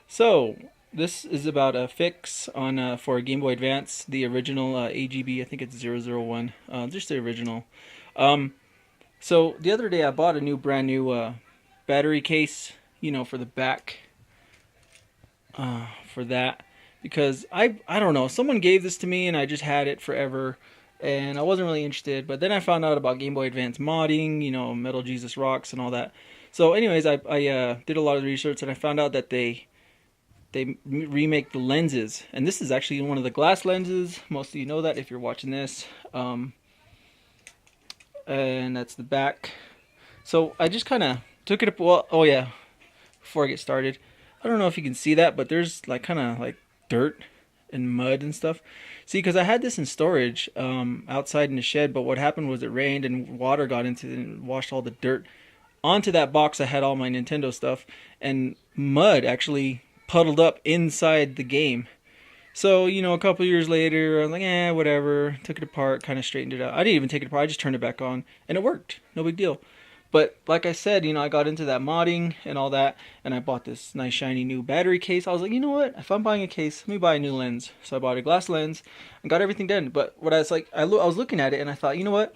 So this is about a fix on for Game Boy Advance, the original AGB. I think it's 001, just the original. Um, so the other day I bought a brand new battery case, for the back for that because I don't know. Someone gave this to me and I just had it forever. And I wasn't really interested, but then I found out about Game Boy Advance modding, Metal Jesus Rocks and all that. So, anyways, I did a lot of research and I found out that they remake the lenses, and this is actually one of the glass lenses. Most of you know that if you're watching this. And that's the back. So I just kind of took it up. Well, oh yeah, before I get started, I don't know if you can see that, but there's like kind of like dirt and mud and stuff. See, because I had this in storage outside in the shed, but what happened was it rained and water got into it and washed all the dirt onto that box. I had all my Nintendo stuff, and mud actually puddled up inside the game. So, a couple years later, I'm like, whatever. Took it apart, kind of straightened it out. I didn't even take it apart. I just turned it back on, and it worked. No big deal. But like I said, I got into that modding and all that, and I bought this nice shiny new battery case. I was like, you know what? If I'm buying a case, let me buy a new lens. So I bought a glass lens and got everything done. But what I was like, I was looking at it and I thought, you know what?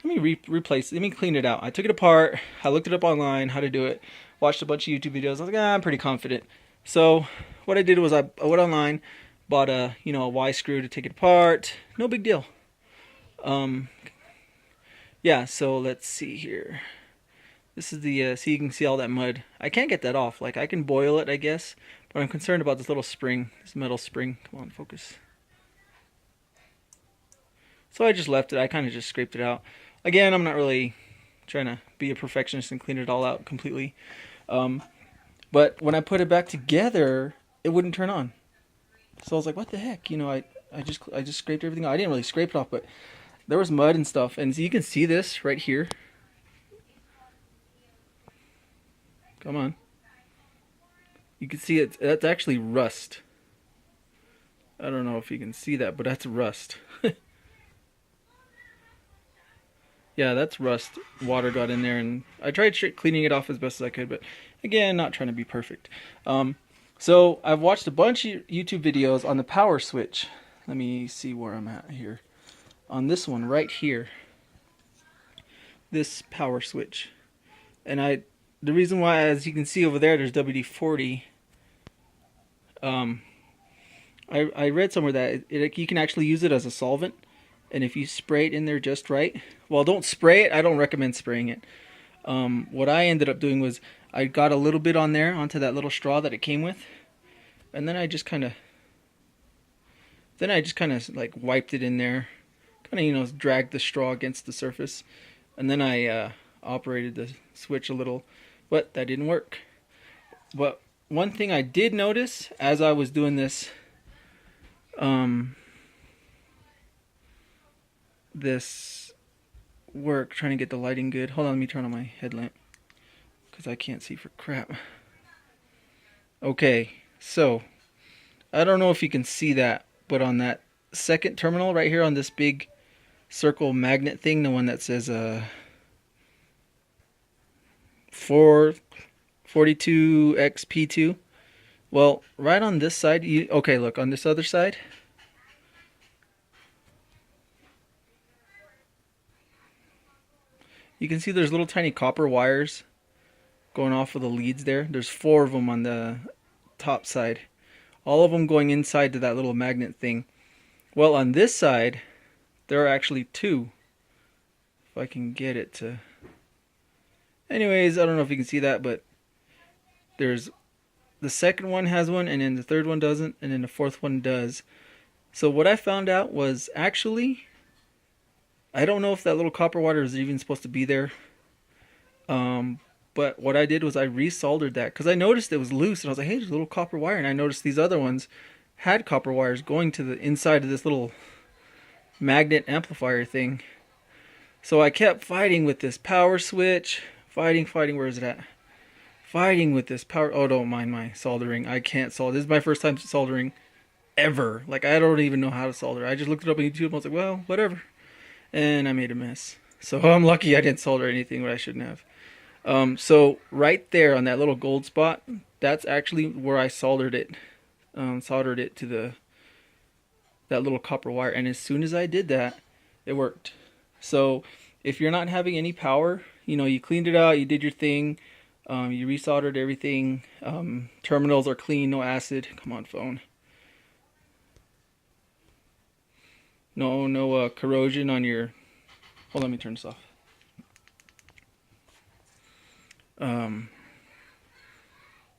Let me replace it. Let me clean it out. I took it apart. I looked it up online, how to do it. Watched a bunch of YouTube videos. I was like, I'm pretty confident. So what I did was I went online, bought a Y screw to take it apart. No big deal. Um, yeah. So let's see here. This is the so you can see all that mud. I can't get that off. Like I can boil it, I guess, but I'm concerned about this little spring, this metal spring. Come on, focus. So I just left it. I kind of just scraped it out. Again, I'm not really trying to be a perfectionist and clean it all out completely. Um, but when I put it back together, it wouldn't turn on. So I was like, what the heck? I just scraped everything out. I didn't really scrape it off, but there was mud and stuff. And so you can see this right here. Come on. You can see it. That's actually rust. I don't know if you can see that, but that's rust. Yeah, that's rust. Water got in there, and I tried cleaning it off as best as I could, but again, not trying to be perfect. So I've watched a bunch of YouTube videos on the power switch. Let me see where I'm at here. On this one right here. This power switch. And the reason why, as you can see over there, there's WD-40. I read somewhere that you can actually use it as a solvent. And if you spray it in there just right, well, don't spray it. I don't recommend spraying it. What I ended up doing was I got a little bit on there onto that little straw that it came with, and then I just kind of like wiped it in there, kind of dragged the straw against the surface, and then I operated the switch a little, but that didn't work. But one thing I did notice as I was doing this this work, trying to get the lighting good. Hold on, let me turn on my headlamp because I can't see for crap. Okay, so I don't know if you can see that, but on that second terminal right here on this big circle magnet thing, the one that says 442XP2, well, right on this side, okay, look, on this other side, you can see there's little tiny copper wires going off of the leads there. There's 4 of them on the top side. All of them going inside to that little magnet thing. Well, on this side, there are actually 2. If I can get it to... Anyways, I don't know if you can see that, but there's... The second one has one, and then the third one doesn't, and then the fourth one does. So what I found out was actually... I don't know if that little copper wire is even supposed to be there. But what I did was I resoldered that because I noticed it was loose, and I was like, hey, there's a little copper wire. And I noticed these other ones had copper wires going to the inside of this little magnet amplifier thing. So I kept fighting with this power switch. Fighting, where is it at? Fighting with this power... Oh, don't mind my soldering. I can't solder. This is my first time soldering ever. Like, I don't even know how to solder. I just looked it up on YouTube and I was like, well, whatever. And I made a mess. So I'm lucky I didn't solder anything that I shouldn't have. So right there on that little gold spot, that's actually where I soldered it. Soldered it to that little copper wire, and as soon as I did that, it worked. So if you're not having any power, you cleaned it out, you did your thing, you resoldered everything, terminals are clean, no acid. Come on, phone. No corrosion on your. Hold on, let me turn this off.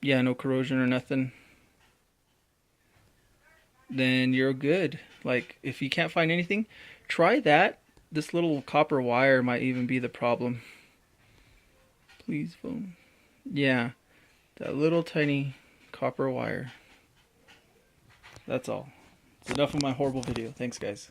Yeah, no corrosion or nothing. Then you're good. Like, if you can't find anything, try that. This little copper wire might even be the problem. Please, phone. Yeah, that little tiny copper wire. That's all. It's enough of my horrible video. Thanks, guys.